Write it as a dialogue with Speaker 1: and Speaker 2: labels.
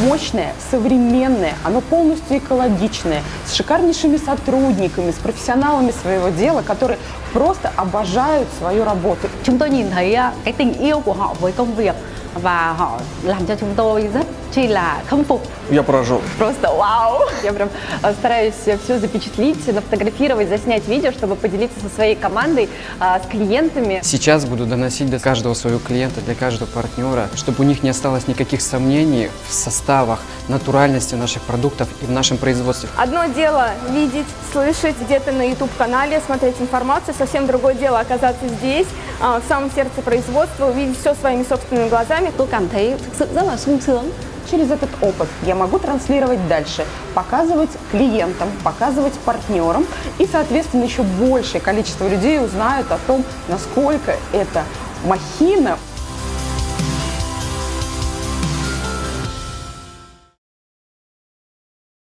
Speaker 1: мощное, современное, оно полностью экологичное, с шикарнейшими сотрудниками, с профессионалами своего дела, которые просто обожают свою работу.
Speaker 2: Chúng tôi nhìn thấy cái tình yêu của họ với công việc và họ làm cho chúng tôi rất chi là khâm phục.
Speaker 3: Я поражен.
Speaker 2: Просто вау! Я прям стараюсь все запечатлить, нафотографировать, заснять видео, чтобы поделиться со своей командой, с клиентами.
Speaker 4: Сейчас буду доносить до каждого своего клиента, для каждого партнера, чтобы у них не осталось никаких сомнений в составах, натуральности наших продуктов и в нашем производстве.
Speaker 5: Одно дело видеть, слышать где-то на YouTube-канале, смотреть информацию, совсем другое дело оказаться здесь, в самом сердце производства, увидеть все своими собственными глазами.
Speaker 2: Tôi cảm thấy thực sự rất là sung sướng.
Speaker 1: Через этот опыт я могу транслировать дальше, показывать клиентам, показывать партнерам, и, соответственно, еще большее количество людей узнают о том, насколько эта махина